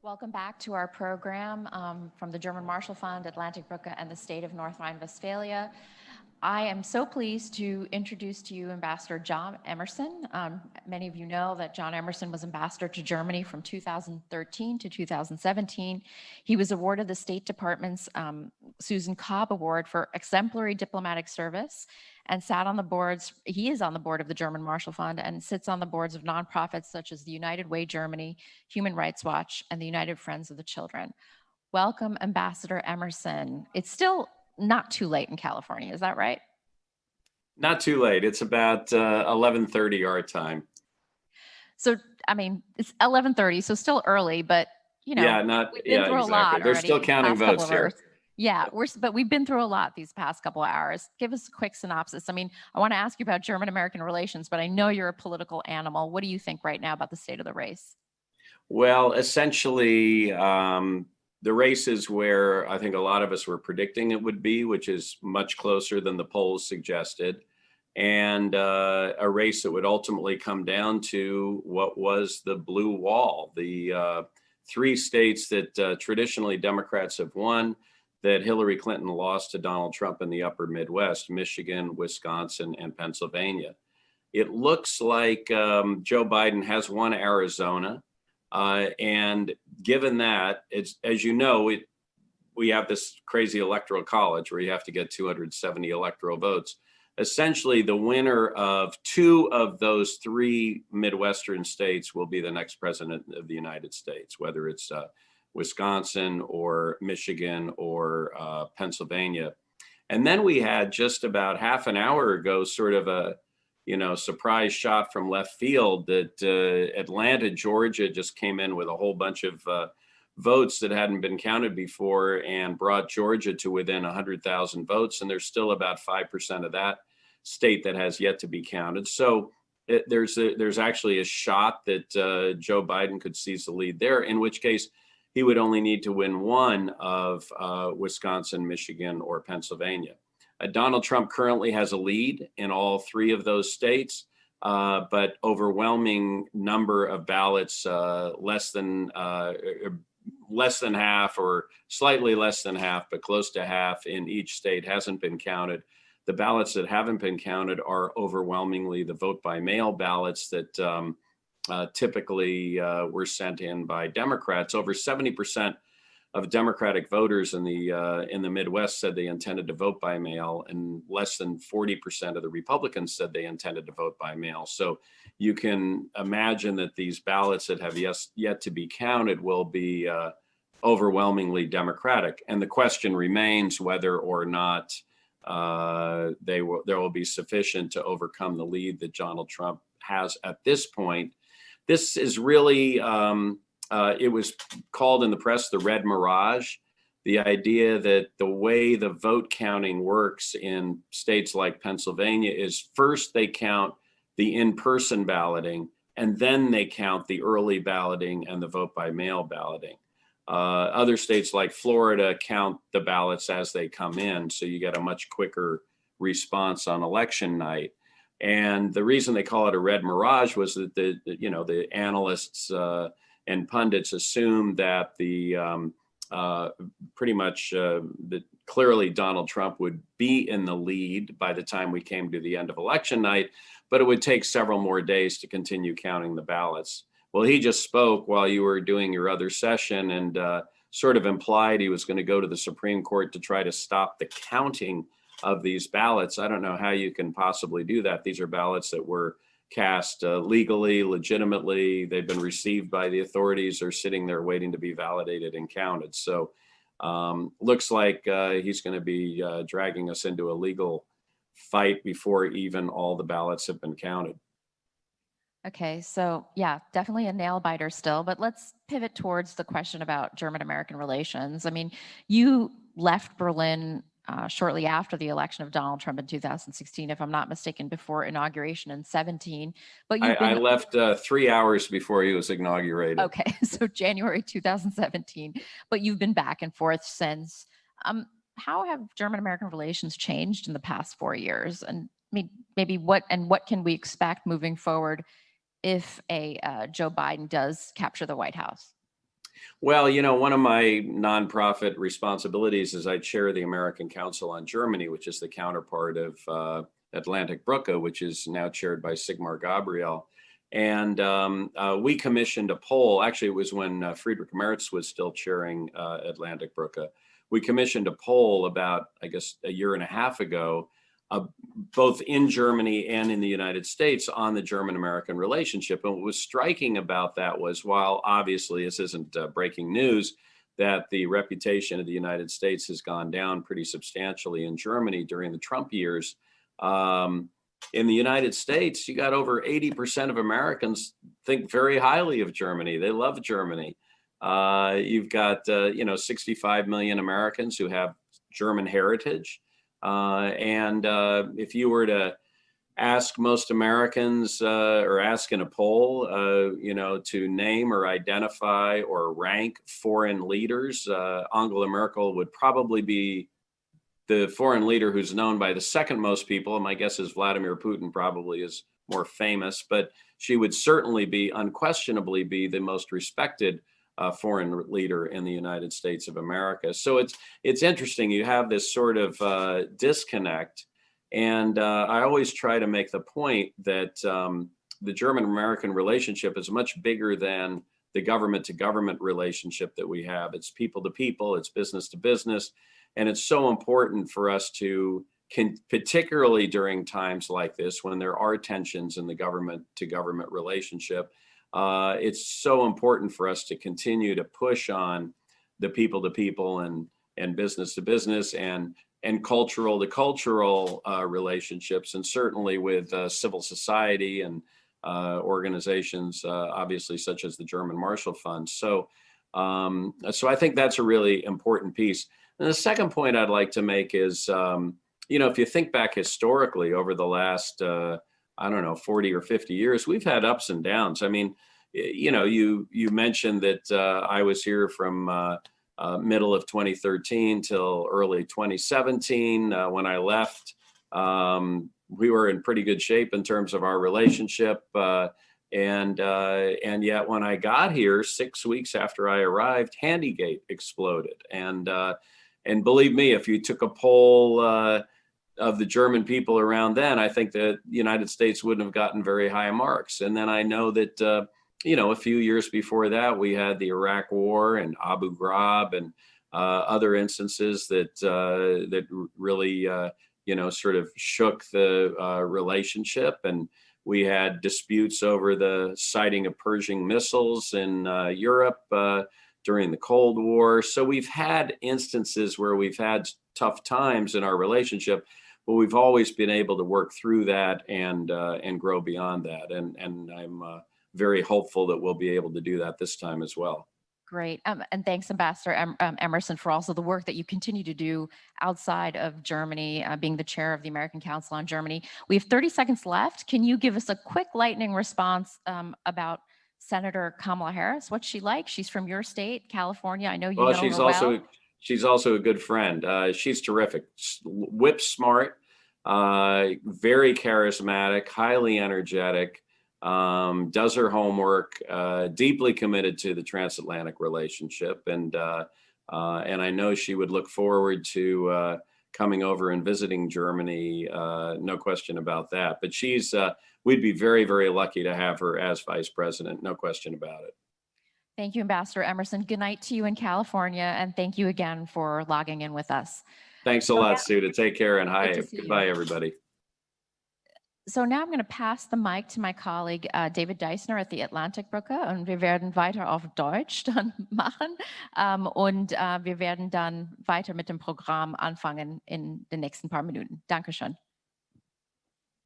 Welcome back to our program from the German Marshall Fund, Atlantik-Brücke, and the State of North-Rhine Westphalia. I am so pleased to introduce to you Ambassador John Emerson. Many of you know that John Emerson was ambassador to Germany from 2013 to 2017. He was awarded the State Department's Susan Cobb Award for exemplary diplomatic service and sat on the boards. He is on the board of the German Marshall Fund and sits on the boards of nonprofits such as the United Way Germany, Human Rights Watch, and the United Friends of the Children. Welcome, Ambassador Emerson. It's still not too late in California, is that right? Not too late. It's about 11:30 our time. So, I mean, it's 11:30, so still early, but we've been through a lot. They're still counting votes here. Yeah, but we've been through a lot these past couple of hours. Give us a quick synopsis. I mean, I want to ask you about German-American relations, but I know you're a political animal. What do you think right now about the state of the race? Well, essentially, the race is where I think a lot of us were predicting it would be, which is much closer than the polls suggested, and a race that would ultimately come down to what was the blue wall, the three states that traditionally Democrats have won, that Hillary Clinton lost to Donald Trump in the upper Midwest, Michigan, Wisconsin, and Pennsylvania. It looks like Joe Biden has won Arizona. And given that, it's, as you know, we have this crazy electoral college where you have to get 270 electoral votes. Essentially, the winner of two of those three Midwestern states will be the next president of the United States, whether it's Wisconsin or Michigan or Pennsylvania. And then we had just about half an hour ago sort of a surprise shot from left field that Atlanta, Georgia just came in with a whole bunch of votes that hadn't been counted before and brought Georgia to within 100,000 votes. And there's still about 5% of that state that has yet to be counted. So there's actually a shot that Joe Biden could seize the lead there, in which case he would only need to win one of Wisconsin, Michigan, or Pennsylvania. Donald Trump currently has a lead in all three of those states, but overwhelming number of ballots, less than half or slightly less than half, but close to half in each state hasn't been counted. The ballots that haven't been counted are overwhelmingly the vote by mail ballots that typically were sent in by Democrats. Over 70% of Democratic voters in the Midwest said they intended to vote by mail, and less than 40% of the Republicans said they intended to vote by mail. So you can imagine that these ballots that have yet to be counted will be overwhelmingly Democratic. And the question remains whether or not there will be sufficient to overcome the lead that Donald Trump has at this point. This is really it was called in the press the red mirage, the idea that the way the vote counting works in states like Pennsylvania is first they count the in-person balloting, and then they count the early balloting and the vote by mail balloting. Other states like Florida count the ballots as they come in, so you get a much quicker response on election night. And the reason they call it a red mirage was that the analysts and pundits assumed that that clearly Donald Trump would be in the lead by the time we came to the end of election night, but it would take several more days to continue counting the ballots. Well, he just spoke while you were doing your other session and sort of implied he was going to go to the Supreme Court to try to stop the counting of these ballots. I don't know how you can possibly do that. These are ballots that were cast legally, legitimately. They've been received by the authorities. They're sitting there waiting to be validated and counted. So looks like he's going to be dragging us into a legal fight before even all the ballots have been counted. Okay, so yeah, definitely a nail biter still, but let's pivot towards the question about German-American relations. I mean, you left Berlin shortly after the election of Donald Trump in 2016, if I'm not mistaken, before inauguration in 17. But I left 3 hours before he was inaugurated. Okay, so January 2017. But you've been back and forth since. How have German-American relations changed in the past 4 years? And maybe what can we expect moving forward if Joe Biden does capture the White House? Well, you know, one of my nonprofit responsibilities is I chair the American Council on Germany, which is the counterpart of Atlantik-Brücke, which is now chaired by Sigmar Gabriel. And we commissioned a poll. Actually, it was when Friedrich Merz was still chairing Atlantik-Brücke. We commissioned a poll about, I guess, a year and a half ago, both in Germany and in the United States, on the German-American relationship. And what was striking about that was, while obviously this isn't breaking news, that the reputation of the United States has gone down pretty substantially in Germany during the Trump years. In the United States, you got over 80% of Americans think very highly of Germany. They love Germany. You've got, 65 million Americans who have German heritage. If you were to ask most Americans or ask in a poll, to name or identify or rank foreign leaders, Angela Merkel would probably be the foreign leader who's known by the second most people. And my guess is Vladimir Putin probably is more famous, but she would certainly unquestionably be the most respected foreign leader in the United States of America. So it's interesting. You have this sort of disconnect. And I always try to make the point that the German-American relationship is much bigger than the government-to-government relationship that we have. It's people-to-people, it's business-to-business. And it's so important for us to, particularly during times like this, when there are tensions in the government-to-government relationship, it's so important for us to continue to push on the people-to-people and business-to-business and cultural-to-cultural relationships, and certainly with civil society and organizations, obviously, such as the German Marshall Fund. So I think that's a really important piece. And the second point I'd like to make is, if you think back historically over the last, 40 or 50 years, we've had ups and downs. I mean, you mentioned that I was here from middle of 2013 till early 2017. When I left, we were in pretty good shape in terms of our relationship. And yet when I got here, 6 weeks after I arrived, Handygate exploded. And believe me, if you took a poll of the German people around then, I think that the United States wouldn't have gotten very high marks. And then I know that, a few years before that, we had the Iraq War and Abu Ghraib and other instances that really, sort of shook the relationship. And we had disputes over the sighting of Pershing missiles in Europe during the Cold War. So we've had instances where we've had tough times in our relationship, but we've always been able to work through that and grow beyond that. And I'm very hopeful that we'll be able to do that this time as well. Great. And thanks, Ambassador Emerson, for also the work that you continue to do outside of Germany, being the chair of the American Council on Germany. We have 30 seconds left. Can you give us a quick lightning response about Senator Kamala Harris? What's she like? She's from your state, California. I know you know her well. She's also a good friend. She's terrific, whip smart, very charismatic, highly energetic, does her homework, deeply committed to the transatlantic relationship. And I know she would look forward to coming over and visiting Germany, no question about that. But we'd be very, very lucky to have her as vice president, no question about it. Thank you, Ambassador Emerson. Good night to you in California, and thank you again for logging in with us. Thanks a lot, Sudha. Take care, and hi. Goodbye, everybody. So now I'm going to pass the mic to my colleague David Deissner at the Atlantik-Brücke, und wir werden weiter auf Deutsch dann machen und wir werden dann weiter mit dem Programm anfangen in den nächsten paar Minuten. Dankeschön.